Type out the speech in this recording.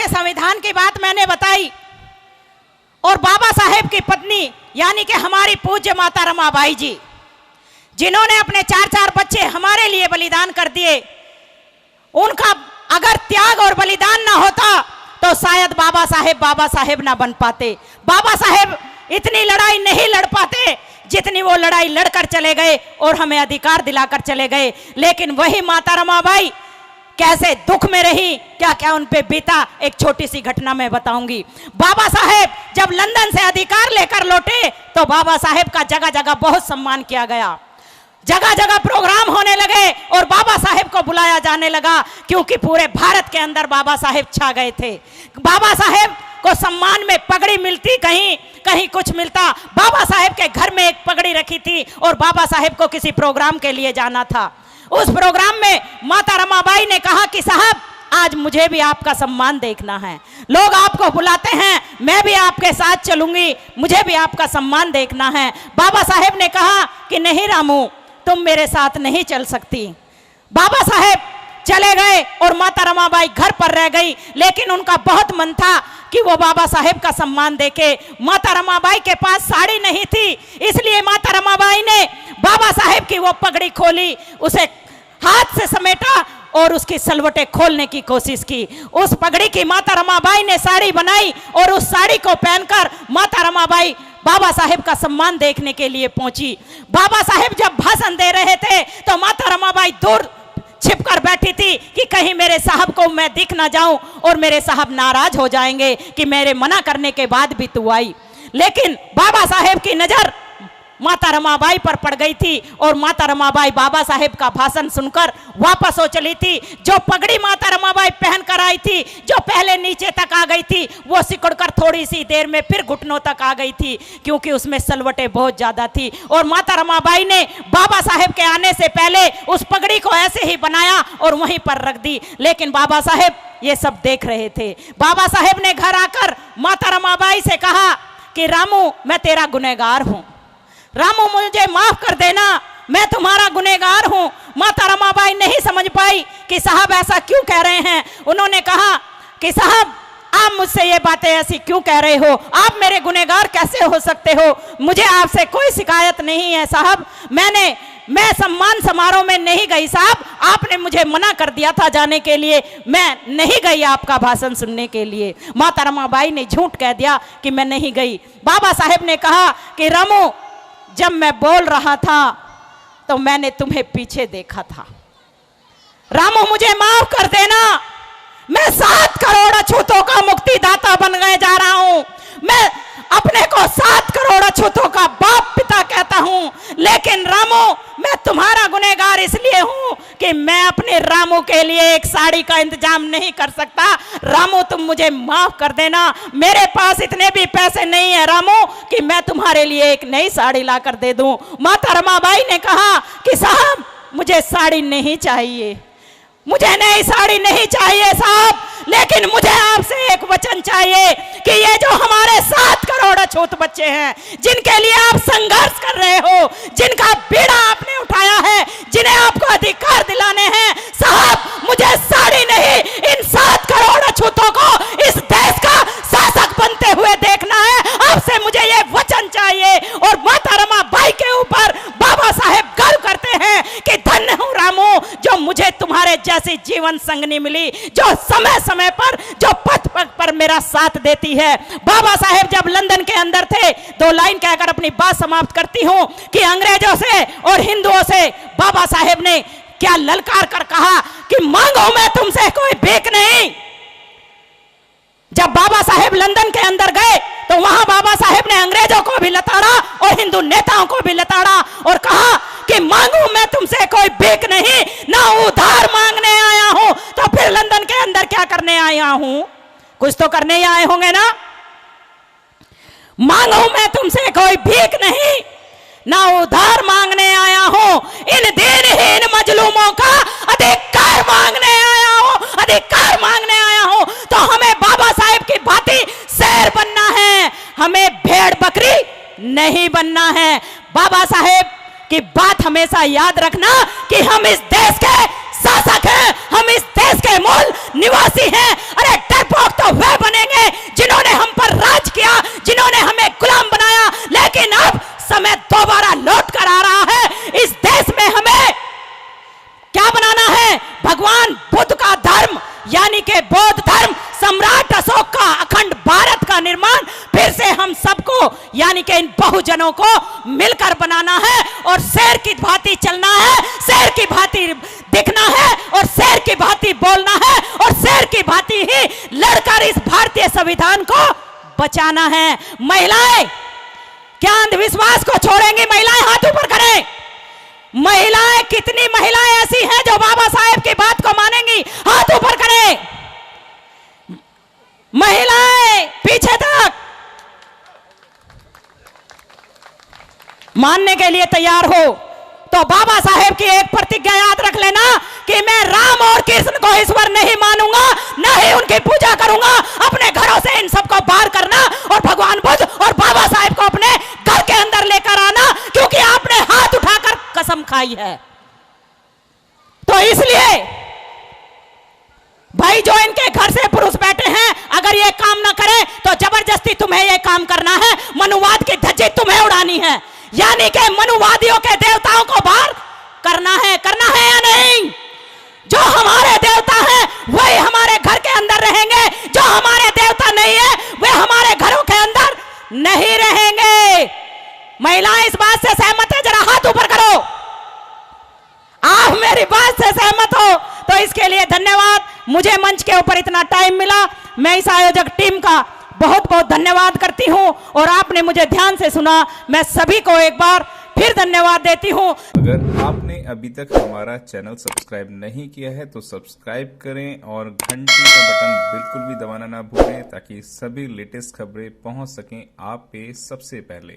के संविधान की बात मैंने बताई और बाबा साहेब की पत्नी यानी कि हमारी पूज्य माता रमाबाई जी, जिन्होंने अपने 4-4 बच्चे हमारे लिए बलिदान कर दिए, उनका अगर त्याग और बलिदान ना होता तो शायद बाबा साहेब ना बन पाते। बाबा साहेब इतनी लड़ाई नहीं लड़ पाते जितनी वो लड़ाई लड़कर चले गए और हमें अधिकार दिलाकर चले गए। लेकिन वही माता रमाबाई कैसे दुख में रही, क्या क्या उन पे बीता, एक छोटी सी घटना मैं बताऊंगी। बाबा साहेब जब लंदन से अधिकार लेकर लौटे तो बाबा साहेब का जगह जगह बहुत सम्मान किया गया, जगह जगह प्रोग्राम होने लगे और बाबा साहेब को बुलाया जाने लगा, क्योंकि पूरे भारत के अंदर बाबा साहेब छा गए थे। बाबा साहेब को सम्मान में पगड़ी मिलती, कहीं कहीं कुछ मिलता। बाबा साहेब के घर में एक पगड़ी रखी थी और बाबा साहेब को किसी प्रोग्राम के लिए जाना था। उस प्रोग्राम में माता रमाबाई ने कहा कि साहब आज मुझे भी आपका सम्मान देखना है, लोग आपको बुलाते हैं, मैं भी आपके साथ चलूंगी, मुझे भी आपका सम्मान देखना है। बाबा साहेब ने कहा कि नहीं रामू, तुम मेरे साथ नहीं चल सकती। बाबा साहेब चले गए और माता रमाबाई घर पर रह गई, लेकिन उनका बहुत मन था कि वो बाबा साहेब का सम्मान देखे। माता रमाबाई के पास साड़ी नहीं थी, इसलिए माता रमाबाई ने बाबा साहेब की वो पगड़ी खोली, उसे हाथ से समेटा और उसकी सलवटें खोलने की कोशिश की। उस पगड़ी की माता रमाबाई ने साड़ी बनाई और उस साड़ी को पहनकर माता रमाबाई बाबा साहेब का सम्मान देखने के लिए पहुंची। बाबा साहेब जब भाषण दे रहे थे तो माता रमाबाई दूर छिपकर बैठी थी कि कहीं मेरे साहब को मैं दिख ना जाऊं और मेरे साहब नाराज हो जाएंगे कि मेरे मना करने के बाद भी तू आई। लेकिन बाबा साहेब की नजर माता रमाबाई पर पड़ गई थी और माता रमाबाई बाबा साहेब का भाषण सुनकर वापस हो चली थी। जो पगड़ी माता रमाबाई पहन कर आई थी, जो पहले नीचे तक आ गई थी, वो सिकुड़कर थोड़ी सी देर में फिर घुटनों तक आ गई थी, क्योंकि उसमें सलवटें बहुत ज्यादा थी। और माता रमाबाई ने बाबा साहेब के आने से पहले उस पगड़ी को ऐसे ही बनाया और वहीं पर रख दी। लेकिन बाबा साहेब ये सब देख रहे थे। बाबा साहेब ने घर आकर माता रमाबाई से कहा कि रामू, मैं तेरा गुनहगार हूं, रामू मुझे माफ कर देना, मैं तुम्हारा गुनहगार हूं। माता रमाबाई नहीं समझ पाई कि साहब ऐसा क्यों कह रहे हैं। उन्होंने कहा कि साहब आप मुझसे ये बातें ऐसी क्यों कह रहे हो, आप मेरे गुनहगार कैसे हो सकते हो, मुझे आपसे कोई शिकायत नहीं है साहब, मैं सम्मान समारोह में नहीं गई साहब, आपने मुझे मना कर दिया था जाने के लिए, मैं नहीं गई आपका भाषण सुनने के लिए। माता रमाबाई ने झूठ कह दिया कि मैं नहीं गई। बाबा साहेब ने कहा कि रामू, जब मैं बोल रहा था तो मैंने तुम्हें पीछे देखा था, रामू मुझे माफ कर देना, मैं 7 करोड़ अछूतों का मुक्तिदाता बन गए जा रहा हूं, मैं अपने को 7 करोड़ अछूतों का बाप पिता कहता हूं, लेकिन रामू मैं तुम्हारा गुनहगार इसलिए हूं कि मैं अपने रामू के लिए एक साड़ी का इंतजाम नहीं कर सकता। रामू तुम मुझे माफ कर देना, मेरे पास इतने भी पैसे नहीं है रामू कि मैं तुम्हारे लिए एक नई साड़ी ला कर दे दूं। माता रमाबाई ने कहा कि साहब मुझे साड़ी नहीं चाहिए, मुझे नई साड़ी नहीं चाहिए साहब, लेकिन मुझे आपसे एक वचन चाहिए कि ये जो हमारे 7 करोड़ अछूत बच्चे हैं, जिनके लिए आप संघर्ष कर रहे हो, जिनका बीड़ा आपने उठाया है, जिन्हें आपको अधिकार दिलाने हैं, साहब मुझे साड़ी नहीं, इन 7 करोड़ अछूतों को इस देश का शासक बनते हुए देखना है। आपसे मुझे ये वचन चाहिए। और माता रमाबाई के ऊपर बाबा साहेब गर्व करते हैं कि धन्य हूं रामू, जो मुझे तुम्हारे जैसी जीवन संगनी मिली, जो समय समय पर, जो पथ पथ पर मेरा साथ देती है। बाबा साहेब जब लंदन के अंदर थे, 2 लाइन कहकर अपनी बात समाप्त करती हूं कि अंग्रेजों से और हिंदुओं से बाबा साहेब ने क्या ललकार कर कहा कि मांगो मैं तुमसे कोई भीख नहीं। जब बाबा साहेब लंदन के अंदर गए तो वहां बाबा साहेब ने अंग्रेजों को भी लताड़ा और हिंदू नेताओं को भी लताड़ा और कहा कि मांगू मैं तुमसे कोई भीख नहीं, ना उधार मांगने आया हूं, तो फिर लंदन के अंदर क्या करने आया हूं, कुछ तो करने ही आए होंगे ना। मांगू मैं तुमसे कोई भीख नहीं, ना उधार मांगने आया हूं, इन दीनहीन मजलूमों का अधिकार मांगने आया हूं, अधिकार मांगने आया हूं। तो हमें बाबा साहेब की भांति शेर बनना है, हमें भेड़ बकरी नहीं बनना है। बाबा साहेब की बात हमेशा याद रखना कि हम इस देश के शासक हैं, हम इस देश के मूल निवासी हैं। अरे डरपोक तो यानी कि बौद्ध धर्म सम्राट अशोक का अखंड भारत का निर्माण फिर से हम सबको यानी कि इन बहुजनों को मिलकर बनाना है और शेर की भांति चलना है, शेर की भांति दिखना है और शेर की भांति बोलना है और शेर की भांति ही लड़कर इस भारतीय संविधान को बचाना है। महिलाएं क्या अंधविश्वास को छोड़ेंगी? महिलाएं हाथ ऊपर करें। महिलाएं, कितनी महिलाएं ऐसी हैं जो बाबा साहेब की बात को मानेंगी? हाथ ऊपर करें। महिलाएं पीछे तक मानने के लिए तैयार हो तो बाबा साहेब की एक प्रतिज्ञा याद रख लेना कि मैं राम और कृष्ण को ईश्वर नहीं मानूंगा, न ही उनकी पूजा करूंगा। अपने घरों से इन सबको बाहर करना और भगवान बुद्ध और बाबा साहेब को अपने घर के अंदर लेकर आना, क्योंकि आपने हाथ उठाकर कसम खाई है। तो इसलिए भाई जो इनके घर से पुरुष बैठे हैं, अगर ये काम ना करें तो जबरदस्ती तुम्हें ये काम करना है। मनुवाद की धज्जी तुम्हें उड़ानी है, यानी कि मनुवादियों के देवताओं को बाहर करना है या नहीं? जो हमारे देवता हैं वही हमारे घर के अंदर रहेंगे, जो हमारे देवता नहीं है वे हमारे घरों के अंदर नहीं रहेंगे। महिलाएं इस बात से सहमत है? जरा हाथ ऊपर करो। आप मेरी बात से सहमत हो तो इसके लिए धन्यवाद। मुझे मंच के ऊपर इतना टाइम मिला, मैं इस आयोजक टीम का बहुत बहुत धन्यवाद करती हूं और आपने मुझे ध्यान से सुना। मैं सभी को एक बार फिर धन्यवाद देती हूं। अगर आपने अभी तक हमारा चैनल सब्सक्राइब नहीं किया है तो सब्सक्राइब करें और घंटी का बटन बिल्कुल भी दबाना ना भूलें, ताकि सभी लेटेस्ट खबरें पहुंच सकें आप पे सबसे पहले।